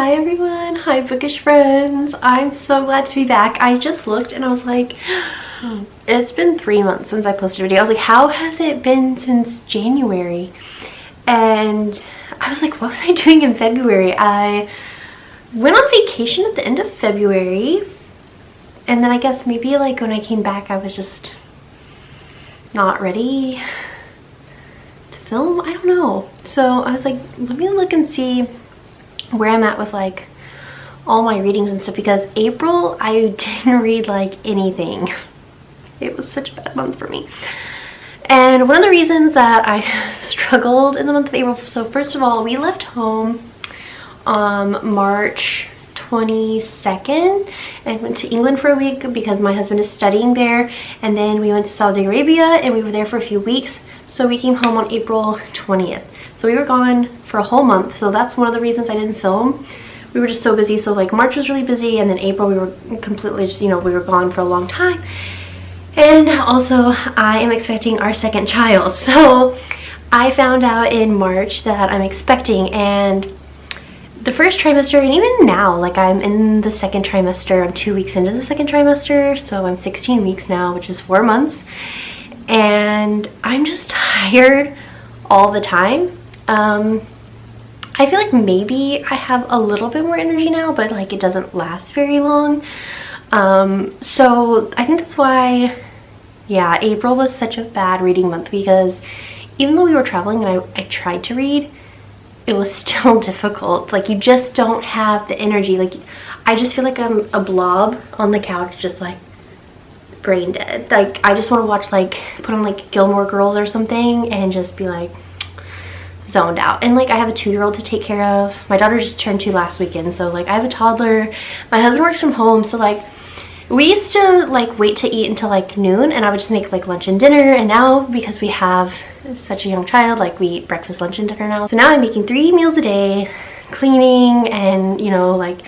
Hi everyone, hi bookish friends. I'm so glad to be back. I just looked and I was like, it's been 3 months since I posted a video. I was like, how has it been since January? And I was like, what was I doing in February? I went on vacation at the end of February, and then I guess maybe like when I came back I was just not ready to film. I don't know. So I was like, let me look and see where I'm at with like all my readings and stuff, because April I didn't read like anything. It was such a bad month for me. And one of the reasons that I struggled in the month of April, so first of all, we left home March 22nd and went to England for a week because my husband is studying there, and then we went to Saudi Arabia and we were there for a few weeks. So we came home on April 20th. So we were gone for a whole month. So that's one of the reasons I didn't film. We were just so busy. So like March was really busy, and then April we were completely just, you know, we were gone for a long time. And also I am expecting our second child. So I found out in March that I'm expecting, and the first trimester, and even now, like I'm in the second trimester, I'm 2 weeks into the second trimester, so I'm 16 weeks now, which is 4 months, and I'm just tired all the time. I feel like maybe I have a little bit more energy now, but like it doesn't last very long. So I think that's why, yeah, April was such a bad reading month, because even though we were traveling and I tried to read, it was still difficult. Like you just don't have the energy. Like I just feel like I'm a blob on the couch, just like brain dead. Like I just want to watch, like put on like Gilmore Girls or something and just be like zoned out. And like I have a 2-year-old to take care of. My daughter just turned 2 last weekend, so like I have a toddler. My husband works from home, so like we used to like wait to eat until like noon, and I would just make like lunch and dinner. And now, because we have such a young child, like we eat breakfast, lunch, and dinner now. So now I'm making 3 meals a day, cleaning, and you know, like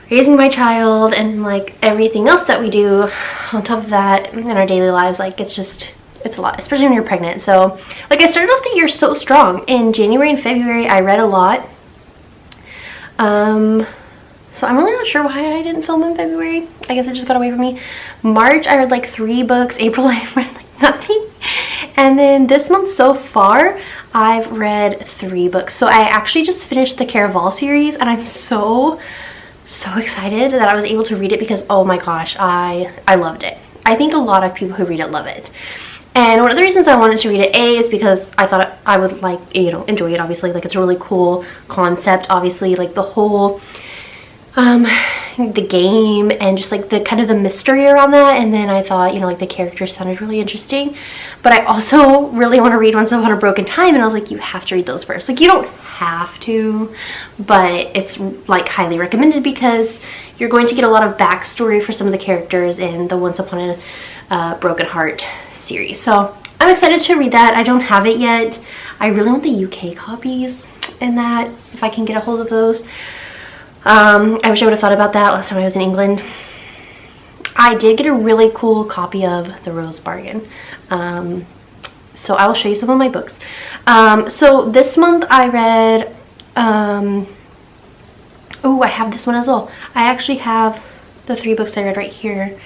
raising my child, and like everything else that we do on top of that in our daily lives. Like it's a lot, especially when you're pregnant. So like I started off the year so strong. In January and February I read a lot. So I'm really not sure why I didn't film in February. I guess it just got away from me. March I read like 3 books. April I read like nothing. And then this month so far I've read 3 books. So I actually just finished the Caraval series, and I'm so excited that I was able to read it, because oh my gosh, I loved it. I think a lot of people who read it love it. And one of the reasons I wanted to read it, A, is because I thought I would like, you know, enjoy it. Obviously, like it's a really cool concept. Obviously, like the whole the game and just like the kind of the mystery around that. And then I thought, you know, like the characters sounded really interesting. But I also really want to read Once Upon a Broken Time, and I was like, you have to read those first. Like you don't have to, but it's like highly recommended, because you're going to get a lot of backstory for some of the characters in the Once Upon a Broken Heart series. So I'm excited to read that. I don't have it yet. I really want the UK copies in that, if I can get a hold of those. I wish I would have thought about that last time I was in England. I did get a really cool copy of The Rose Bargain. So I will show you some of my books. So this month I read, oh, I have this one as well. I actually have the 3 books I read right here,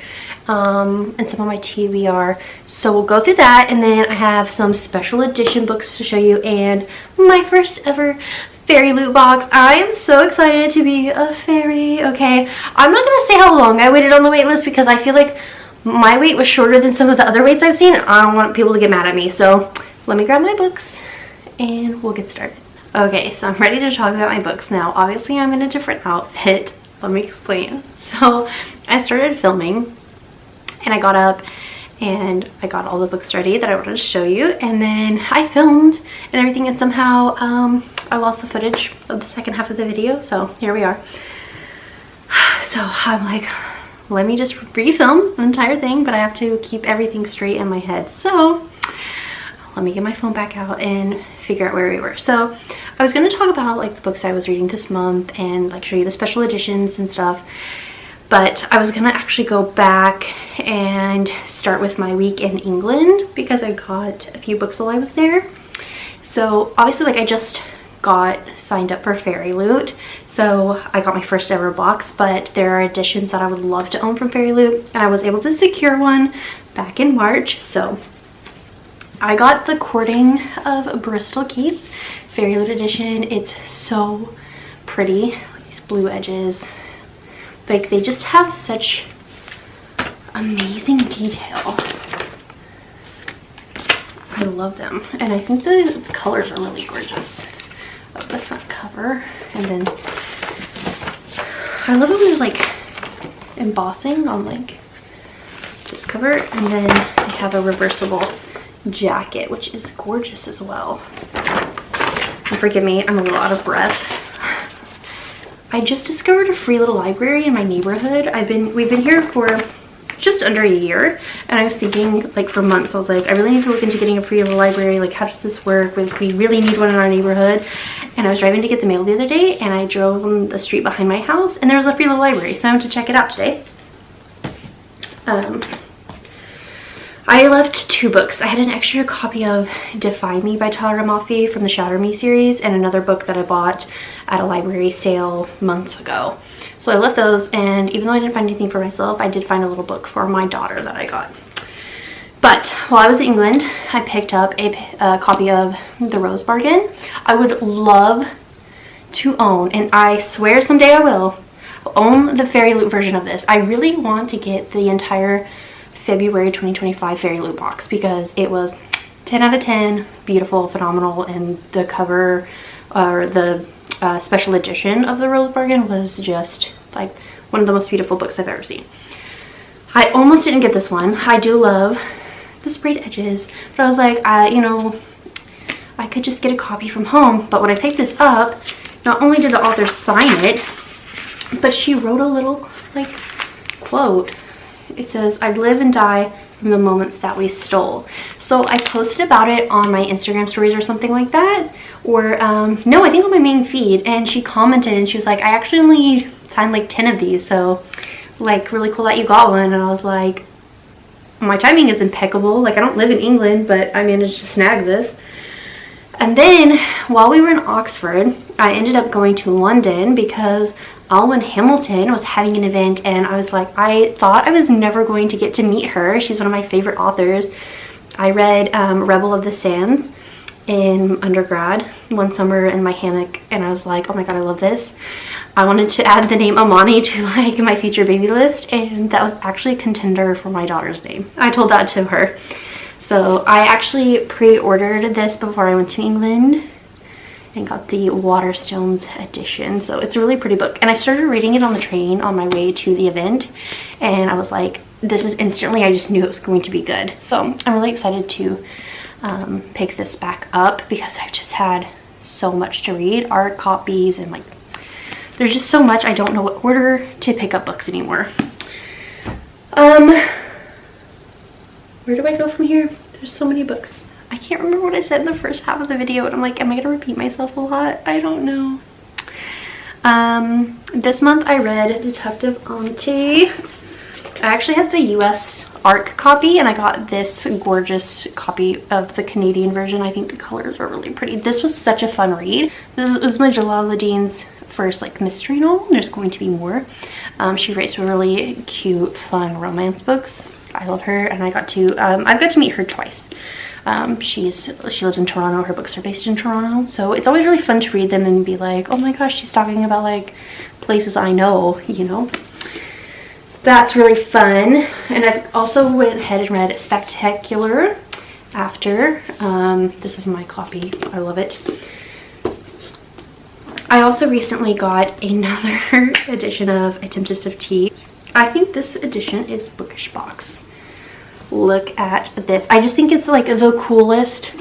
and some of my TBR. So we'll go through that, and then I have some special edition books to show you, and my first ever fairy loot box. I am so excited to be a fairy. Okay, I'm not gonna say how long I waited on the wait list, because I feel like my wait was shorter than some of the other waits I've seen. I don't want people to get mad at me, so let me grab my books and we'll get started. Okay, so I'm ready to talk about my books now. Obviously I'm in a different outfit. Let me explain. So I started filming, and I got up and I got all the books ready that I wanted to show you, and then I filmed and everything, and somehow I lost the footage of the second half of the video. So here we are. So I'm like, let me just refilm the entire thing, but I have to keep everything straight in my head. So let me get my phone back out and figure out where we were. So I was going to talk about like the books I was reading this month and like show you the special editions and stuff, but I was gonna actually go back and start with my week in England, because I got a few books while I was there. So obviously, like I just got signed up for fairyloot, so I got my first ever box, but there are editions that I would love to own from fairyloot, and I was able to secure one back in March. So I got the Courting of Bristol Keats fairyloot edition. It's so pretty. These blue edges, like, they just have such amazing detail. I love them, and I think the colors are really gorgeous of the front cover. And then I love how there's like embossing on like this cover, and then they have a reversible jacket, which is gorgeous as well. And forgive me, I'm a little out of breath. I just discovered a free little library in my neighborhood. We've been here for just under a year, and I was thinking, like, for months, I was like, I really need to look into getting a free little library. Like, how does this work? Like, we really need one in our neighborhood. And I was driving to get the mail the other day, and I drove on the street behind my house, and there was a free little library, so I went to check it out today. I left 2 books. I had an extra copy of Defy Me by Tyler Amalfi from the Shatter Me series, and another book that I bought at a library sale months ago. So I left those, and even though I didn't find anything for myself, I did find a little book for my daughter that I got. But while I was in England, I picked up a copy of The Rose Bargain. I would love to own, and I swear someday I will, own the fairyloot version of this. I really want to get the entire February 2025 fairyloot box because it was 10 out of 10, beautiful, phenomenal, and the cover, or the special edition of The Rose Bargain, was just like one of the most beautiful books I've ever seen. I almost didn't get this one. I do love the sprayed edges, but I was like, you know, I could just get a copy from home. But when I picked this up, not only did the author sign it, but she wrote a little like quote. It says, "I live and die from the moments that we stole." So I posted about it on my Instagram stories or something like that, or no, I think on my main feed, and she commented and she was like, I actually only signed like 10 of these, so like really cool that you got one. And I was like, my timing is impeccable. Like, I don't live in England, but I managed to snag this. And then while we were in Oxford, I ended up going to London because Alwyn Hamilton was having an event, and I was like, I thought I was never going to get to meet her. She's one of my favorite authors. I read Rebel of the Sands in undergrad one summer in my hammock, and I was like, oh my god, I love this. I wanted to add the name Amani to like my future baby list, and that was actually a contender for my daughter's name. I told that to her. So I actually pre-ordered this before I went to England and got the Waterstones edition. So it's a really pretty book, and I started reading it on the train on my way to the event, and I was like, this is instantly, I just knew it was going to be good. So I'm really excited to pick this back up because I've just had so much to read, art copies, and like there's just so much. I don't know what order to pick up books anymore. Where do I go from here? There's so many books. I can't remember what I said in the first half of the video, and I'm like, am I gonna repeat myself a lot? I don't know. This month I read Detective Auntie. I actually had the US ARC copy, and I got this gorgeous copy of the Canadian version. I think the colors are really pretty. This was such a fun read. This was my Jalaluddin's first like mystery novel. There's going to be more. She writes really cute, fun romance books. I love her, and I've got to meet her twice. She lives in Toronto. Her books are based in Toronto, so it's always really fun to read them and be like, oh my gosh, she's talking about like places I know, you know. So that's really fun. And I've also went ahead and read Spectacular after. This is my copy. I love it. I also recently got another edition of A Tempest of Tea. I think this edition is Bookish Box. Look at this. I just think it's like the coolest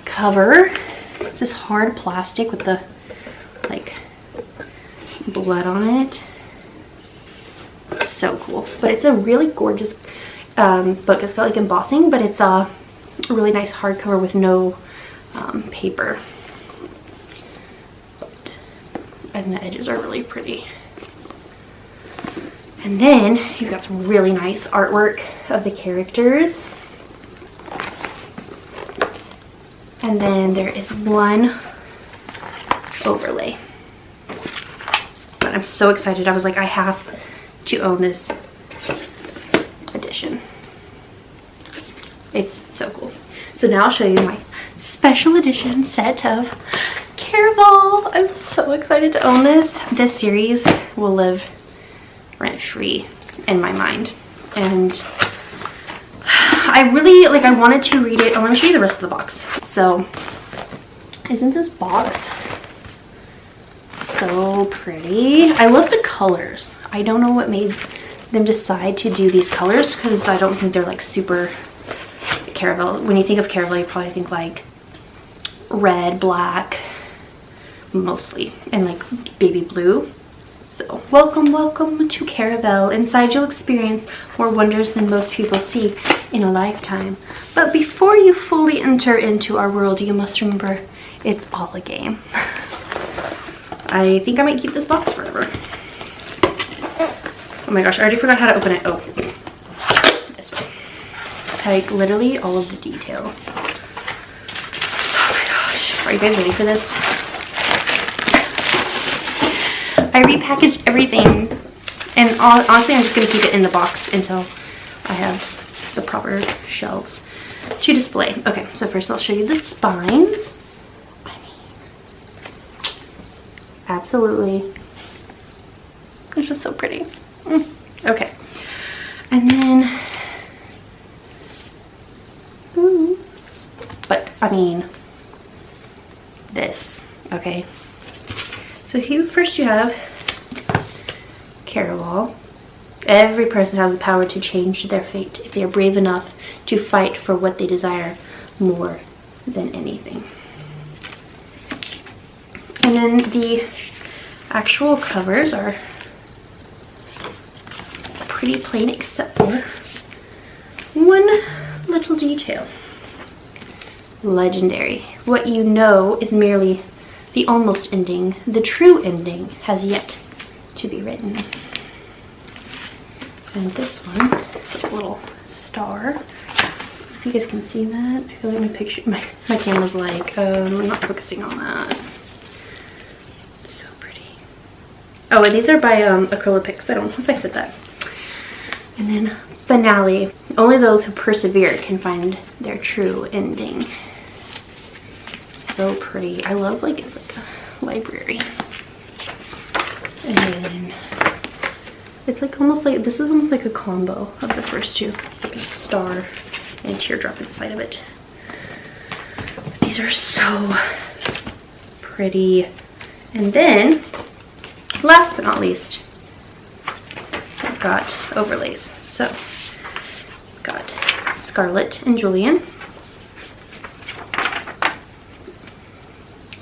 cover. It's this hard plastic with the like blood on it. So cool. But it's a really gorgeous book. It's got like embossing, but it's a really nice hardcover with no paper. And the edges are really pretty. And then you've got some really nice artwork of the characters. And then there is one overlay. But I'm so excited. I was like, I have to own this edition. It's so cool. So now I'll show you my special edition set of Caraval. I'm so excited to own this. This series will live rent-free in my mind. And I really, like, I wanted to read it. Oh, let me show you the rest of the box. So, isn't this box so pretty? I love the colors. I don't know what made them decide to do these colors, because I don't think they're like super Caraval. When you think of Caraval, you probably think like red, black, mostly, and like baby blue. So welcome, welcome to Caraval. Inside you'll experience more wonders than most people see in a lifetime. But before you fully enter into our world, you must remember it's all a game. I think I might keep this box forever. Oh my gosh, I already forgot how to open it. Oh, this way. Like literally all of the detail. Oh my gosh, are you guys ready for this? I repackaged everything, and honestly I'm just going to keep it in the box until I have the proper shelves to display. Okay, so first I'll show you the spines. I mean, absolutely, it's just so pretty. Okay, and then, but I mean, this, okay. So here, first you have Caraval. Every person has the power to change their fate if they are brave enough to fight for what they desire more than anything. And then the actual covers are pretty plain except for one little detail. Legendary. What you know is merely the almost ending. The true ending has yet to be written. And this one is a little star. If you guys can see that. I feel like my picture, my camera's like, I'm not focusing on that. It's so pretty. Oh, and these are by Acrylics. I don't know if I said that. And then finale. Only those who persevere can find their true ending. So pretty. I love, like, it's like a library. And then it's like almost like, this is almost like a combo of the first two. Like a star and a teardrop inside of it. These are so pretty. And then, last but not least, I've got overlays. So, I've got Scarlett and Julian.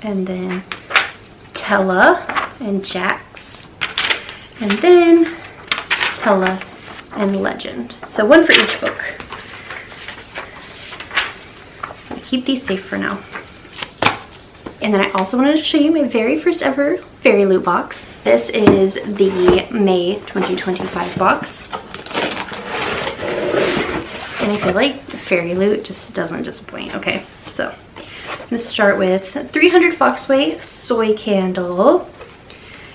And then Tella and Jax, and then Tella and Legend. So one for each book. I'm gonna keep these safe for now. And then I also wanted to show you my very first ever Fairy Loot box. This is the May 2025 box. And I feel like Fairy Loot just doesn't disappoint. Okay, so I'm gonna start with 300 Foxway Soy Candle.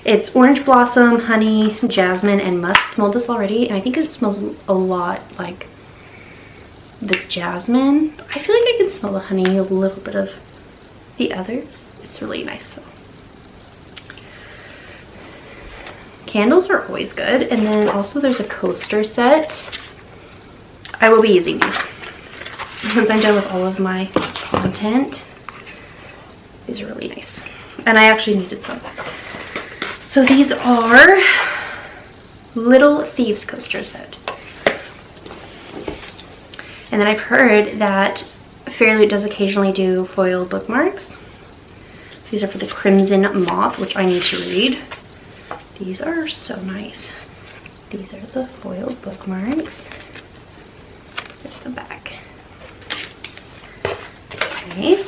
It's orange blossom, honey, jasmine, and musk. Smelled this already, and I think it smells a lot like the jasmine. I feel like I can smell the honey, a little bit of the others. It's really nice though. Candles are always good. And then also there's a coaster set. I will be using these once I'm done with all of my content. These are really nice. And I actually needed some. So these are Little Thieves Coaster set. And then I've heard that Fairy Loot does occasionally do foil bookmarks. These are for the Crimson Moth, which I need to read. These are so nice. These are the foil bookmarks. There's the back. Okay.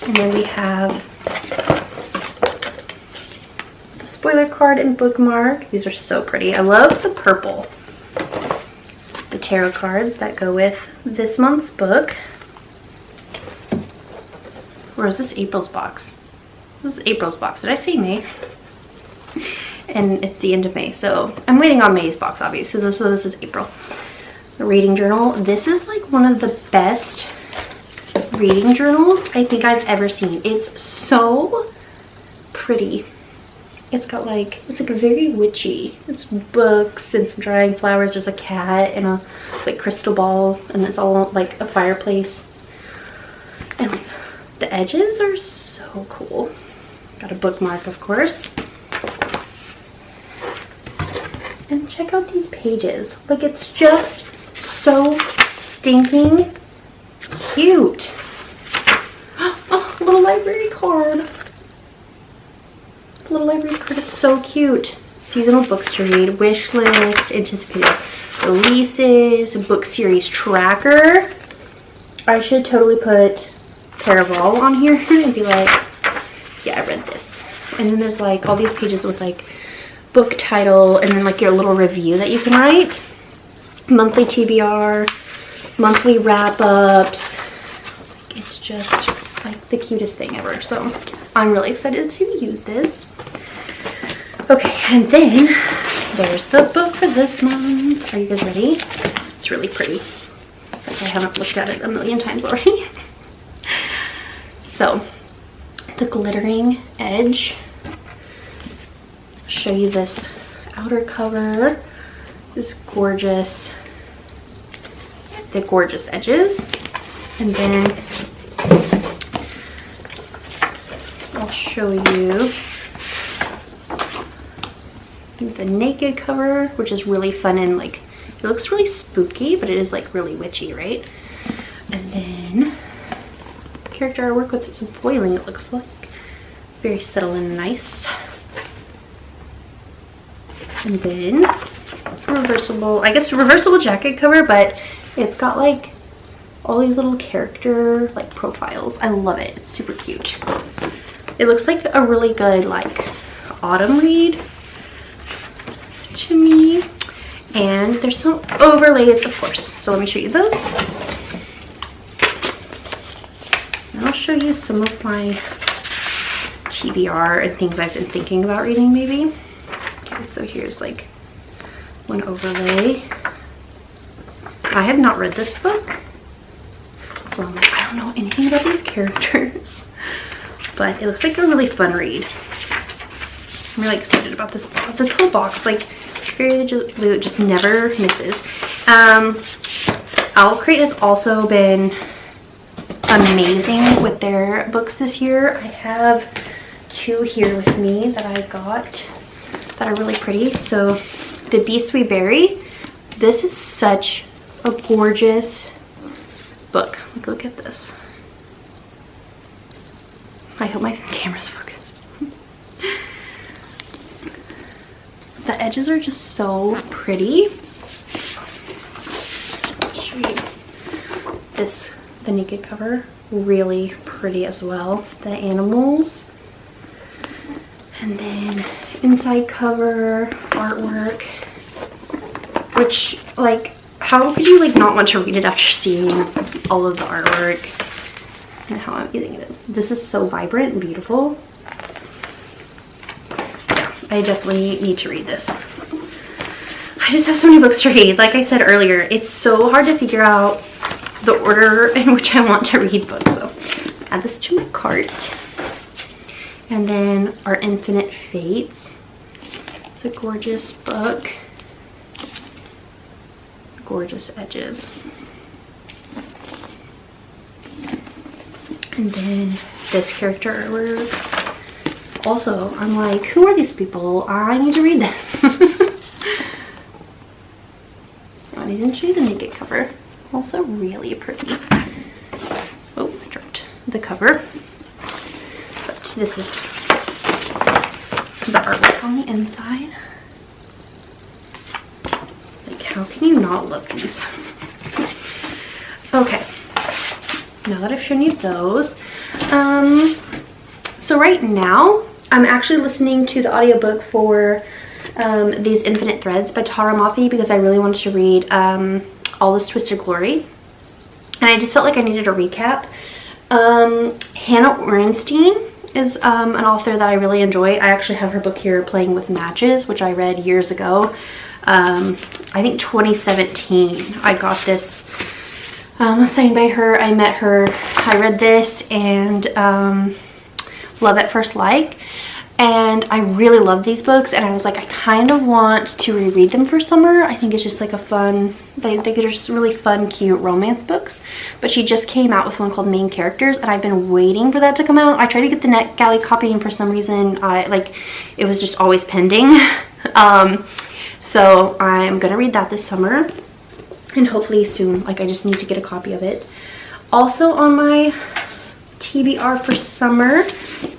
And then we have the spoiler card and bookmark. These are so pretty. I love the purple. The tarot cards that go with this month's book. Or is this April's box? This is April's box. Did I say May? And it's the end of May, so I'm waiting on May's box, obviously. So this is April. The reading journal. This is like one of the best reading journals I think I've ever seen. It's so pretty. It's got like, it's like very witchy. It's books and some drying flowers. There's a cat and a like crystal ball, and it's all like a fireplace. And like, the edges are so cool. Got a bookmark, of course. And check out these pages. Like, it's just so stinking cute. Oh, a little library card. The little library card is so cute. Seasonal books to read, wish list, anticipated releases, book series tracker. I should totally put Caraval on here and be like, yeah, I read this. And then there's like all these pages with like book title and then like your little review that you can write. Monthly TBR, monthly wrap-ups. It's just like the cutest thing ever. So I'm really excited to use this. Okay, and then there's the book for this month. Are you guys ready? It's really pretty. Like, I haven't looked at it a million times already. So, The Glittering Edge. I'll show you this outer cover. This gorgeous, the gorgeous edges. And then I'll show you the naked cover, which is really fun and like, it looks really spooky, but it is like really witchy, right? And then character artwork with some foiling, it looks like. Very subtle and nice. And then reversible, I guess reversible jacket cover, but it's got like all these little character like profiles. I love it. It's super cute. It looks like a really good like autumn read to me. And there's some overlays, of course. So let me show you those. And I'll show you some of my TBR and things I've been thinking about reading maybe. Okay, so here's like one overlay. I have not read this book, so I'm like, I don't know anything about these characters, but it looks like a really fun read. I'm really excited about this box. This whole box, like, fairyloot just never misses. Owl Crate has also been amazing with their books this year. I have two here with me that I got that are really pretty. So The Beast We Bury. This is such a gorgeous book. Like, look at this. I hope my camera's focused. The edges are just so pretty. I'll show you this, the naked cover. Really pretty as well. The animals. And then inside cover, artwork. Which, like, how could you like not want to read it after seeing all of the artwork and how amazing it is? This is so vibrant and beautiful. Yeah, I definitely need to read this. I just have so many books to read. Like I said earlier, it's so hard to figure out the order in which I want to read books. So add this to my cart. And then Our Infinite Fates. It's a gorgeous book. Gorgeous edges. And then this character artwork. Also, I'm like, who are these people? I need to read this. I didn't show you the naked cover. Also really pretty. Oh, I dropped the cover. But this is the artwork on the inside. Like, how can you not love these? Okay, now that I've shown you those, so right now I'm actually listening to the audiobook for These Infinite Threads by Tara Mafi because I really wanted to read All This Twisted Glory, and I just felt like I needed a recap Hannah Ornstein is an author that I really enjoy. I actually have her book here, Playing with Matches, which I read years ago. I think 2017 I got this signed by her. I met her, I read this and Love at First Like, and I really love these books, and I was like, I kind of want to reread them for summer. I think it's just like a fun, they're just really fun, cute romance books. But she just came out with one called Main Characters, and I've been waiting for that to come out. I tried to get the NetGalley copy, and for some reason it was just always pending. So I'm gonna read that this summer, and hopefully soon. Like, I just need to get a copy of it. Also on my TBR for summer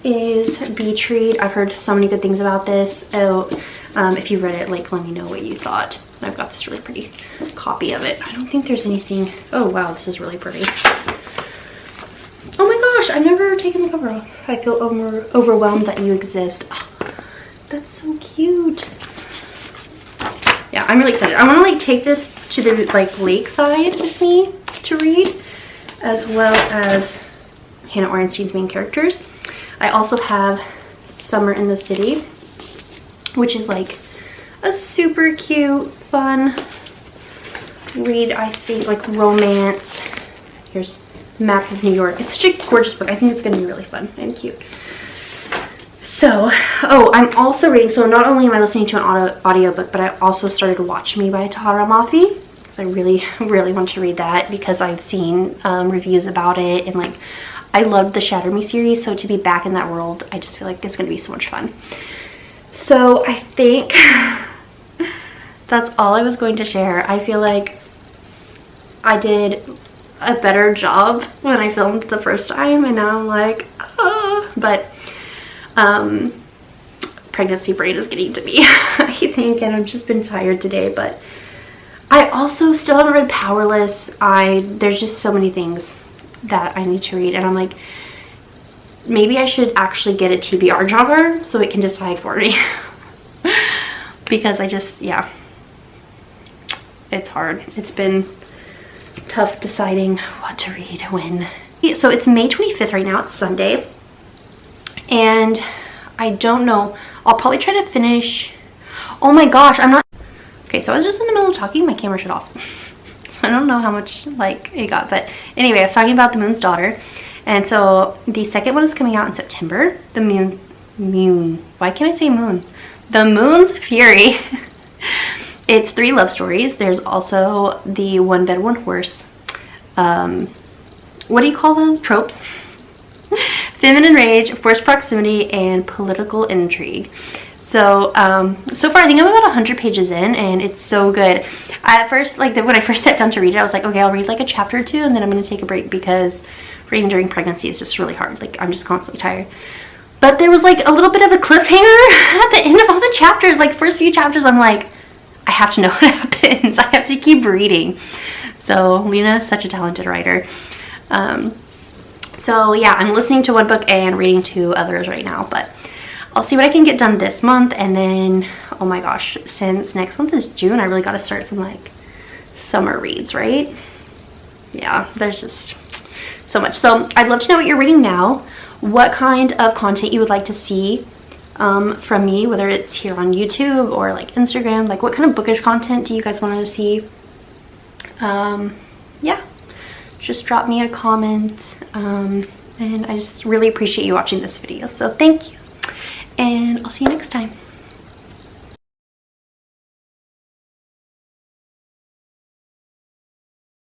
is Beach Read. I've heard so many good things about this. If you read it, like, let me know what you thought. I've got this really pretty copy of it. I don't think there's anything. Oh wow, this is really pretty. Oh my gosh, I've never taken the cover off. I feel overwhelmed that you exist. Oh, that's so cute. Yeah, I'm really excited. I want to like take this to the like lakeside with me to read, as well as Hannah Ornstein's Main Characters. I also have Summer in the City, which is like a super cute, fun read, I think, like romance. Here's Map of New York. It's such a gorgeous book. I think it's gonna be really fun and cute. So, oh, I'm also reading, so not only am I listening to an audiobook, but I also started Watch Me by Tahara Mafi. So I really, really want to read that because I've seen reviews about it, and like, I loved the Shatter Me series, so to be back in that world, I just feel like it's gonna be so much fun. So I think that's all I was going to share. I feel like I did a better job when I filmed the first time, and now I'm like, oh, but pregnancy brain is getting to me, I think, and I've just been tired today. But I also still haven't read Powerless. There's just so many things that I need to read, and I'm like, maybe I should actually get a TBR jogger so it can decide for me. Because I just, yeah, it's hard. It's been tough deciding what to read when. So it's May 25th right now. It's Sunday, and I don't know, I'll probably try to finish. Oh my gosh, I'm not okay. So I was just in the middle of talking, my camera shut off. So I don't know how much like it got, but anyway, I was talking about The Moon's Daughter, and so the second one is coming out in September. The Moon, why can't I say moon? The Moon's Fury. It's 3 love stories. There's also the One Bed, One Horse. What do you call those? Tropes. Feminine rage, forced proximity, and political intrigue. So, so far I think I'm about 100 pages in, and it's so good. At first, like when I first sat down to read it, I was like, okay, I'll read like a chapter or two, and then I'm going to take a break because reading during pregnancy is just really hard. Like, I'm just constantly tired. But there was like a little bit of a cliffhanger at the end of all the chapters. Like, first few chapters, I'm like, I have to know what happens. I have to keep reading. So Lena is such a talented writer. So yeah, I'm listening to one book and reading 2 others right now, but I'll see what I can get done this month. And then, oh my gosh, since next month is June, I really got to start some like summer reads, right? Yeah, there's just so much. So I'd love to know what you're reading now, what kind of content you would like to see from me, whether it's here on YouTube or like Instagram. Like, what kind of bookish content do you guys want to see? Yeah, just drop me a comment, and I just really appreciate you watching this video. So thank you, and I'll see you next time.